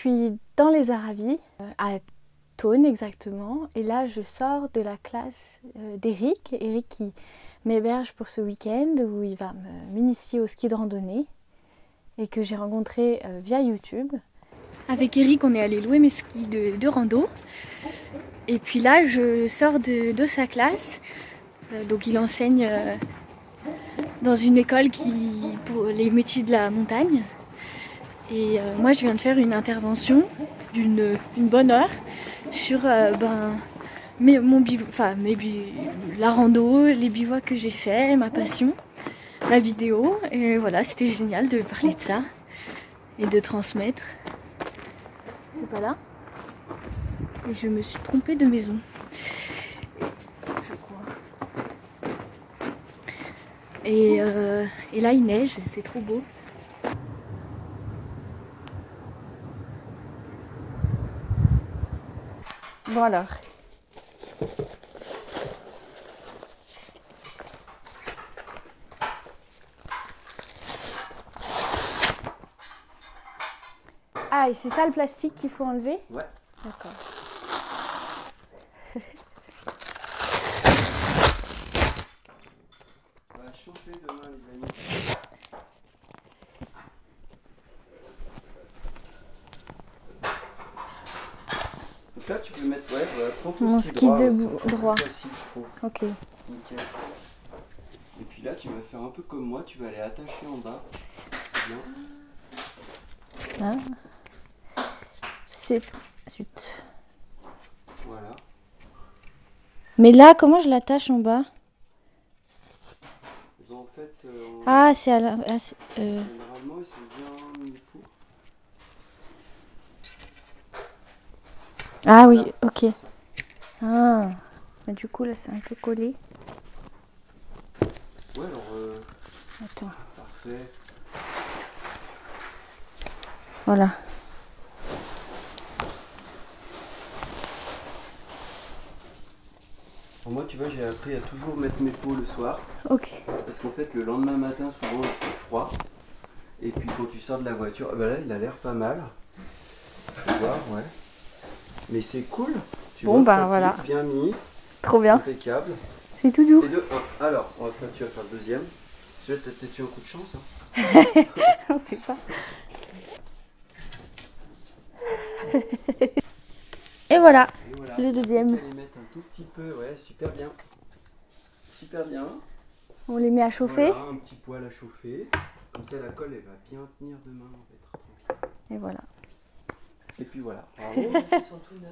suis dans les Aravis, à Thônes exactement, et là je sors de la classe d'Eric. Eric qui m'héberge pour ce week-end où il va m'initier au ski de randonnée et que j'ai rencontré via YouTube. Avec Eric, on est allé louer mes skis de rando. Et puis là, je sors de sa classe. Donc il enseigne dans une école pour les métiers de la montagne. Et moi, je viens de faire une intervention d'une bonne heure sur la rando, les bivouacs que j'ai fait, ma passion, la vidéo. Et voilà, c'était génial de parler de ça et de transmettre. C'est pas là. Et je me suis trompée de maison. Je crois. Et là, il neige, c'est trop beau. Bon alors. Ah, et c'est ça le plastique qu'il faut enlever? Ouais. D'accord. On va chauffer demain les amis. Donc là tu peux mettre, prends ton Mon ski droit. droit. Facile, je trouve. Ok. Nickel. Et puis là tu vas faire un peu comme moi, tu vas aller attacher en bas. C'est bien. Là. C'est... Zut. Voilà. Mais là, comment je l'attache en bas? En fait, Ah, c'est à la... généralement ils sont bien mis pour. Ah oui, ok. Ah, mais du coup là c'est un peu collé. Ouais, alors Attends. parfait. Voilà. Pour moi, tu vois, j'ai appris à toujours mettre mes pots le soir. Ok. Parce qu'en fait, le lendemain matin, souvent, il fait froid. Et puis, quand tu sors de la voiture, là, il a l'air pas mal. Tu vois, ouais. Mais c'est cool. Tu Bon, vois, bah voilà. Bien mis. Trop bien. Impeccable. C'est tout doux. Et de 1. Alors, tu vas faire le deuxième. Tu as peut-être eu un coup de chance. Hein. On sait pas. Et voilà, le deuxième. On va les mettre un tout petit peu, ouais, super bien. Super bien. On les met à chauffer. Voilà, un petit poêle à chauffer. Comme ça, la colle, elle va bien tenir demain. On va être tranquille. Et voilà. Et puis voilà. Bravo, ils sont tout neufs.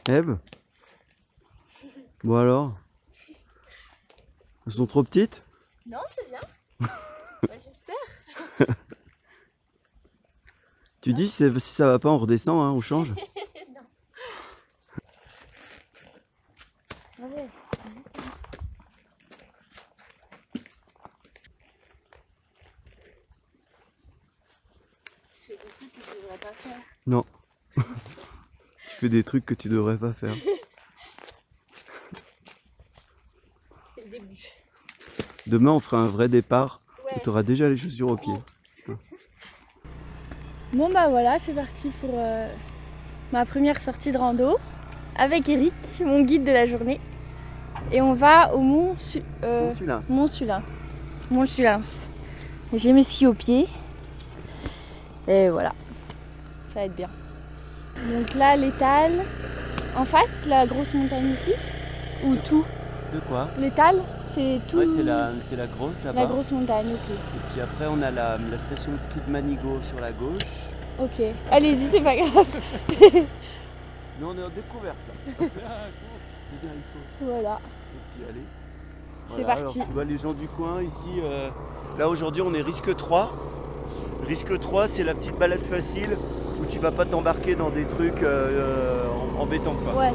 Eve? Bon alors? Elles sont trop petites? Non, c'est bien. J'espère. Tu dis si ça va pas on redescend, hein, on change? Non. Ah ouais. J'ai des trucs que je devrais pas faire. Non. Tu fais des trucs que tu devrais pas faire. C'est le début. Demain on fera un vrai départ. Ouais. Tu auras déjà les chaussures aux pieds. Bon bah voilà, c'est parti pour ma première sortie de rando avec Eric, mon guide de la journée. Et on va au Mont-Sulins. J'ai mes skis aux pieds. Et voilà, ça va être bien. Donc là, l'étal, en face, la grosse montagne ici, ou tout? De quoi? L'étal, c'est tout. Ouais, c'est la grosse là-bas. La grosse montagne, ok. Et puis après on a la station de ski de Manigot sur la gauche. Ok, allez-y, c'est pas grave. Nous on est en découverte là. Voilà, Et puis allez. c'est Voilà, parti. alors, les gens du coin ici, là aujourd'hui on est risque 3. Risque 3 c'est la petite balade facile. où tu vas pas t'embarquer dans des trucs embêtants quoi. Ouais.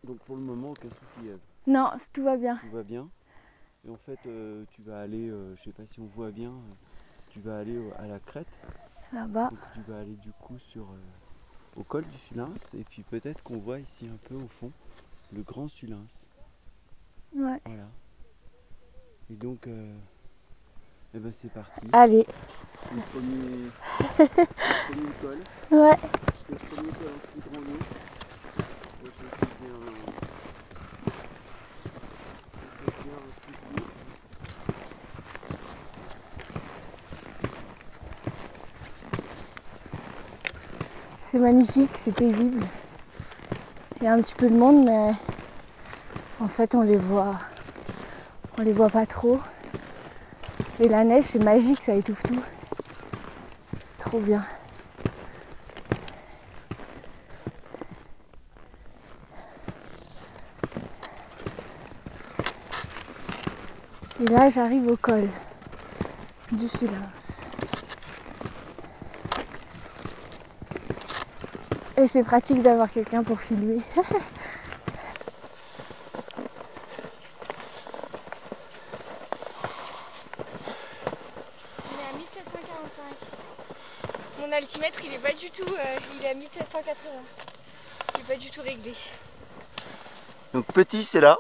Donc pour le moment aucun souci Ève. Non, tout va bien. Tout va bien. Et en fait tu vas aller, je sais pas si on voit bien, tu vas aller à la crête. Là-bas. Donc tu vas aller du coup au col du Sulins et puis peut-être qu'on voit ici un peu au fond le grand Sulins. Ouais. Voilà. Et donc eh ben c'est parti. Allez. Le premier col. Ouais. Le premier col en plus grand lot. C'est magnifique, c'est paisible. Il y a un petit peu de monde, mais en fait on les voit pas trop. Et la neige c'est magique, ça étouffe tout. C'est trop bien. Et là j'arrive au col du Sulins. Et c'est pratique d'avoir quelqu'un pour filmer. On est à 1745. Mon altimètre il est pas du tout, il est à 1780. Il est pas du tout réglé. Donc petit c'est là.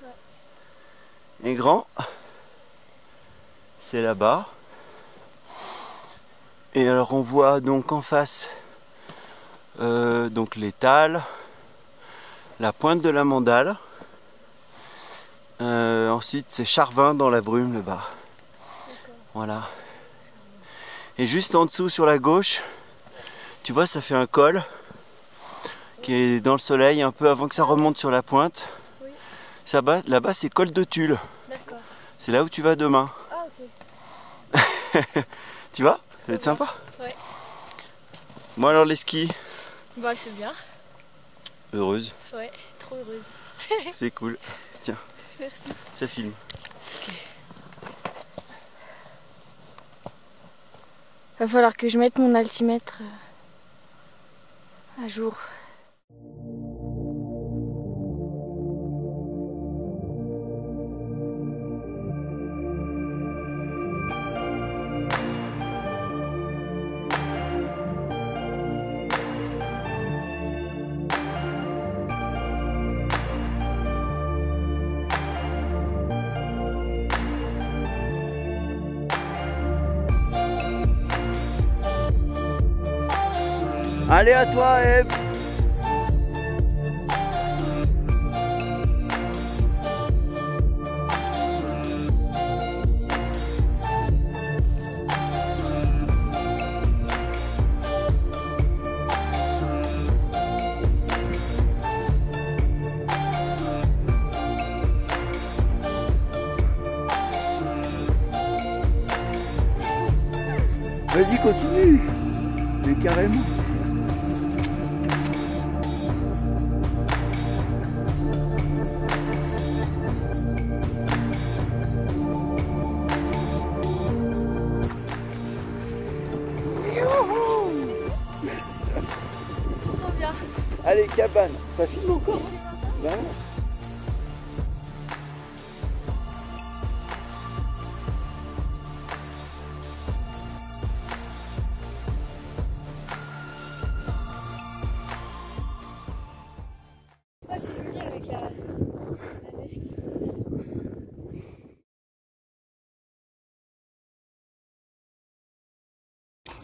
Ouais. Et grand c'est là-bas. Et alors on voit donc en face donc l'étal, la pointe de la Mandale. Ensuite c'est Charvin dans la brume le bas. Voilà. Et juste en dessous sur la gauche, tu vois ça fait un col qui est dans le soleil un peu avant que ça remonte sur la pointe. Oui. Là-bas c'est col de Tulle. D'accord. C'est là où tu vas demain. Ah ok. Tu vois? Ça va être sympa. Ouais. Moi alors les skis. Bah c'est bien. Heureuse. Ouais, trop heureuse. C'est cool. Tiens. Merci. Ça filme. Va falloir que je mette mon altimètre à jour. Allez à toi Ève. Vas-y continue. Mais carrément. Trop bien. Allez cabane, ça filme encore. Ben,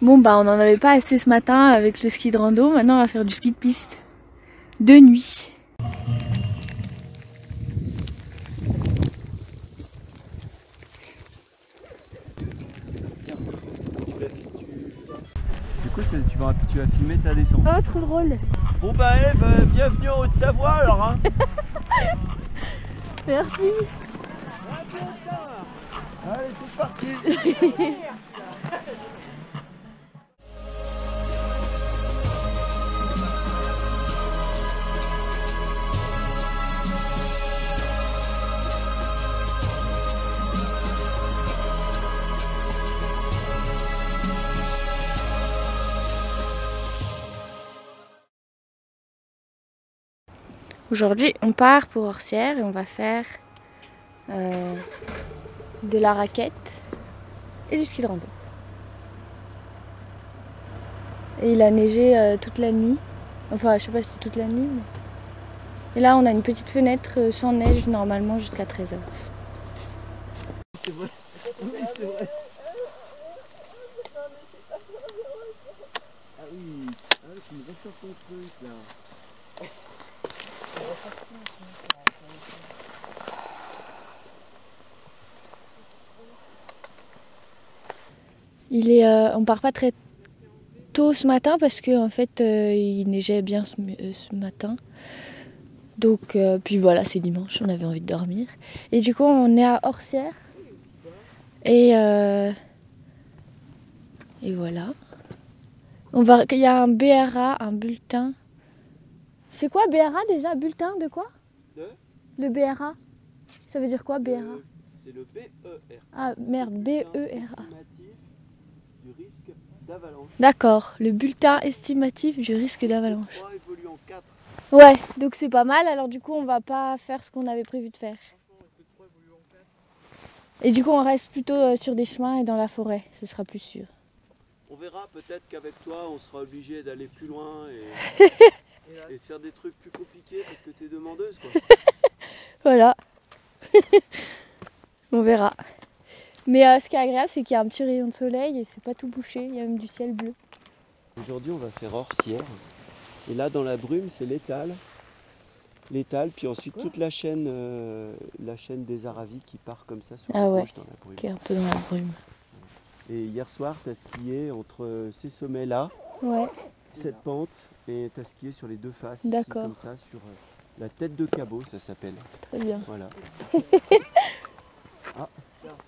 Bon bah on n'en avait pas assez ce matin avec le ski de rando, maintenant on va faire du ski de piste de nuit. Du coup tu vas filmer ta descente. Oh trop drôle. Bon bah Eve, bienvenue en Haute-Savoie alors hein. Merci. Allez c'est parti. Aujourd'hui on part pour Orsières et on va faire de la raquette et du ski de rando. Et il a neigé toute la nuit. Enfin, je sais pas si c'était toute la nuit. Mais... Et là, on a une petite fenêtre sans neige normalement jusqu'à 13h. C'est vrai. Oui, c'est vrai. Ah oui, tu me ressors ton truc là. On part pas très tôt ce matin parce que en fait il neigeait bien ce matin. Donc puis voilà, c'est dimanche, on avait envie de dormir. Et du coup on est à Orsières. Et voilà. Il y a un BRA, un bulletin. C'est quoi BRA déjà? Bulletin de quoi? Le BRA. Ça veut dire quoi BRA? C'est le BER. Ah merde, BERA. Du risque d'avalanche. D'accord, le bulletin estimatif du risque d'avalanche. 3 évolue en 4. Ouais, donc c'est pas mal, alors du coup on va pas faire ce qu'on avait prévu de faire. Et du coup on reste plutôt sur des chemins et dans la forêt, ce sera plus sûr. On verra, peut-être qu'avec toi on sera obligé d'aller plus loin et de faire des trucs plus compliqués parce que t'es demandeuse quoi. Voilà. On verra. Mais ce qui est agréable, c'est qu'il y a un petit rayon de soleil et c'est pas tout bouché, il y a même du ciel bleu. Aujourd'hui, on va faire Orsières. Et là, dans la brume, c'est l'étale. L'étale, puis ensuite toute la chaîne des Aravis qui part comme ça sur la gauche dans la brume. Qui est un peu dans la brume. Et hier soir, tu as skié entre ces sommets-là, cette pente, et tu as skié sur les deux faces, ici, comme ça, sur la tête de cabot, ça s'appelle. Très bien. Voilà. Ah.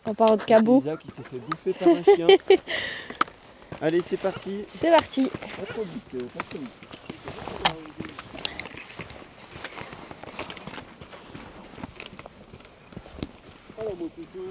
En parlant de cabot. C'est Isa qui s'est fait bouffer par un chien. Allez, c'est parti. C'est parti. Pas trop vite, pas trop vite. Alors, mon couteau.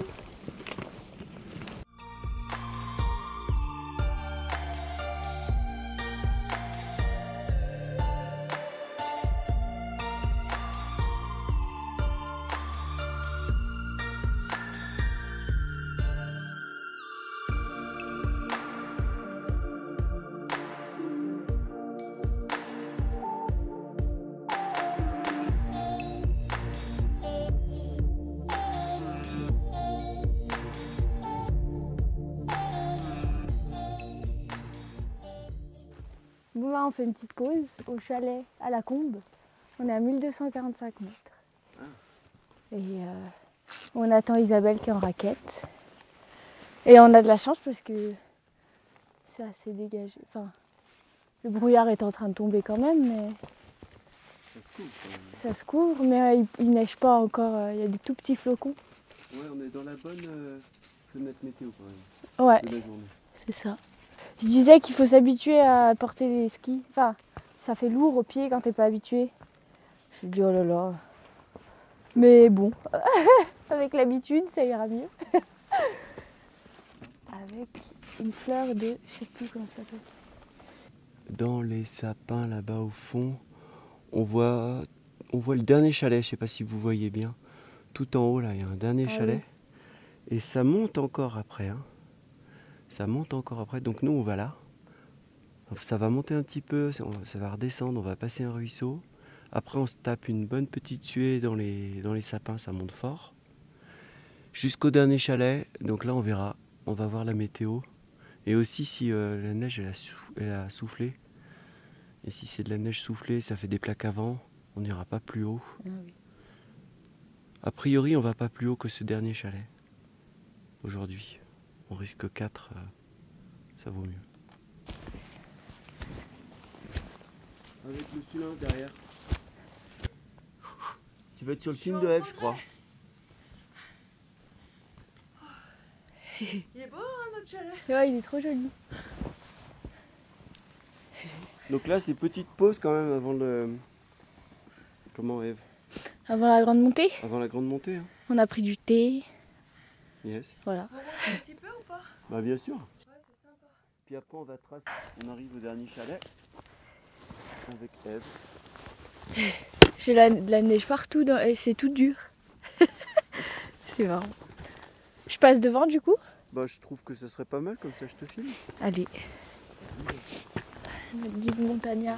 Bon là on fait une petite pause au chalet à la Combe. On est à 1245 mètres. Et on attend Isabelle qui est en raquette. Et on a de la chance parce que c'est assez dégagé. Enfin, le brouillard est en train de tomber quand même, mais ça se couvre, mais il neige pas encore. Il y a des tout petits flocons. Ouais, on est dans la bonne fenêtre météo quand même. Ouais, de la journée. c'est ça. Je disais qu'il faut s'habituer à porter des skis. Enfin, ça fait lourd aux pieds quand t'es pas habitué. Je me dis oh là là. Mais bon, avec l'habitude, ça ira mieux. Avec une fleur de, je sais plus comment ça s'appelle. Dans les sapins là-bas au fond, on voit le dernier chalet. Je sais pas si vous voyez bien. Tout en haut là, il y a un dernier chalet. Oui. Et ça monte encore après. Hein. Ça monte encore après. Donc nous, on va là. Ça va monter un petit peu, ça va redescendre, on va passer un ruisseau. Après, on se tape une bonne petite suée dans les sapins, ça monte fort. Jusqu'au dernier chalet, donc là, on verra. On va voir la météo. Et aussi si la neige elle a soufflé, et si c'est de la neige soufflée, ça fait des plaques avant, on n'ira pas plus haut. Ah oui. A priori, on va pas plus haut que ce dernier chalet. Aujourd'hui, on risque 4, ça vaut mieux. Avec le cylindre derrière. Tu vas être sur le film de Eve, je crois. Il est beau, hein, notre chalet. Ouais, il est trop joli. Donc là, c'est petite pause quand même avant le... Comment, Eve? Avant la grande montée, Avant la grande montée, hein. on a pris du thé. Yes. Voilà. On monte un petit peu ou pas? Bah bien sûr. Ouais, c'est sympa. Puis après, on va tracer. On arrive au dernier chalet. Avec Eve. J'ai de la neige partout, et c'est tout dur. C'est marrant. Je passe devant du coup? Bah je trouve que ça serait pas mal, comme ça je te filme. Allez. Notre guide montagnard.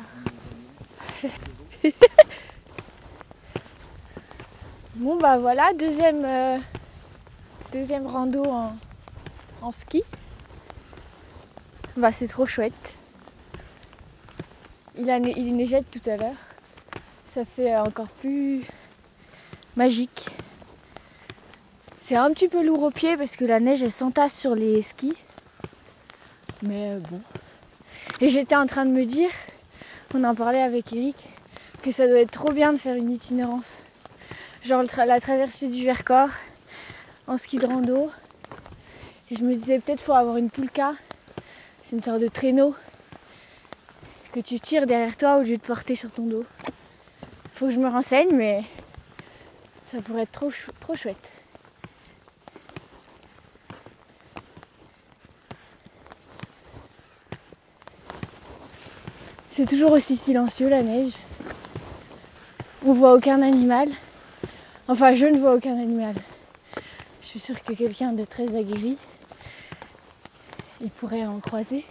Bon bah voilà, deuxième rando en ski. Bah c'est trop chouette. Il neigeait tout à l'heure. Ça fait encore plus magique. C'est un petit peu lourd aux pieds parce que la neige elle s'entasse sur les skis. Mais bon. Et j'étais en train de me dire, on en parlait avec Eric, que ça doit être trop bien de faire une itinérance. Genre la traversée du Vercors en ski de rando. Et je me disais peut-être faut avoir une poulka. C'est une sorte de traîneau que tu tires derrière toi au lieu de porter sur ton dos. Faut que je me renseigne, mais ça pourrait être trop chouette. C'est toujours aussi silencieux la neige. On voit aucun animal. Enfin, je ne vois aucun animal. Je suis sûre que quelqu'un de très aguerri, il pourrait en croiser.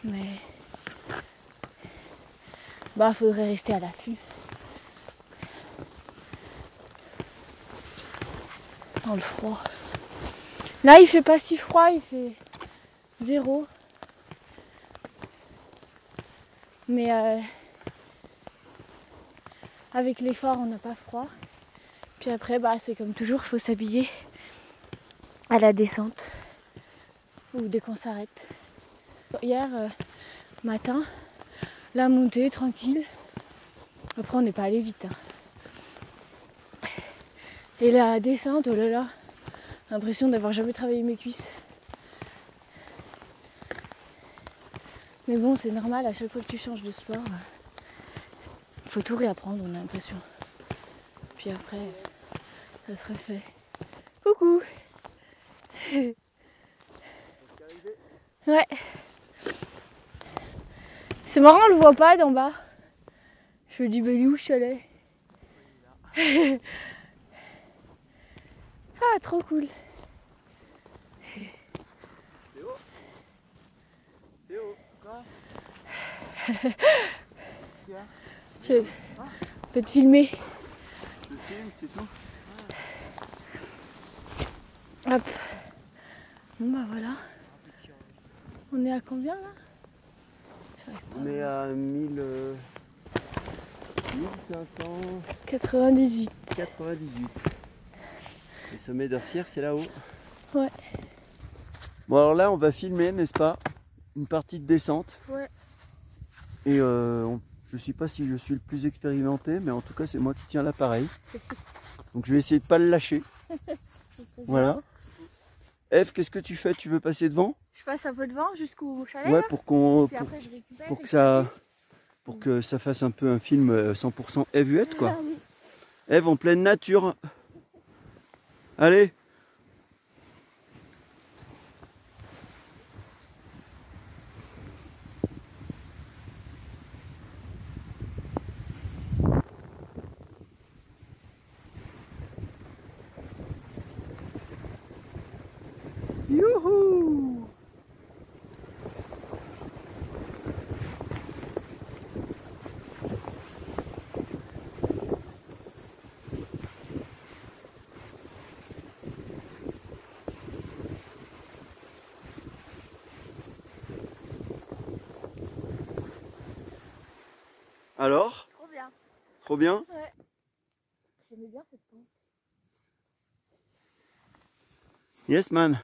Mais bah, faudrait rester à l'affût. Dans le froid. Là, il fait pas si froid, il fait 0. Mais avec l'effort, on n'a pas froid. Puis après, bah, c'est comme toujours, il faut s'habiller à la descente ou dès qu'on s'arrête. Hier matin, la montée tranquille. Après, on n'est pas allé vite. Hein. Et la descente, oh là là, l'impression d'avoir jamais travaillé mes cuisses. Mais bon, c'est normal, à chaque fois que tu changes de sport, faut tout réapprendre, on a l'impression. Puis après, ça se refait. Coucou. Ouais. C'est marrant, on le voit pas d'en bas. Je me dis, mais il est où le chalet? Ah, trop cool. Je peux te filmer. Je filme, c'est tout. Hop. Bon bah voilà. On est à combien là? On est à 1598. 98. Le sommet d'Orsières, c'est là-haut. Ouais. Bon alors là, on va filmer, n'est-ce pas? Une partie de descente. Ouais. Et je sais pas si je suis le plus expérimenté, mais en tout cas, c'est moi qui tiens l'appareil. Donc je vais essayer de pas le lâcher. Voilà. Eve, qu'est-ce que tu fais? Tu veux passer devant? Je passe un peu devant jusqu'au chalet. Ouais, là. Puis après, je récupère pour que ça fasse un peu un film 100% Evuette, quoi. Ah oui. Eve en pleine nature. Allez. Youhou! Alors? Trop bien. Trop bien? Ouais. J'aimais bien cette pente. Yes man.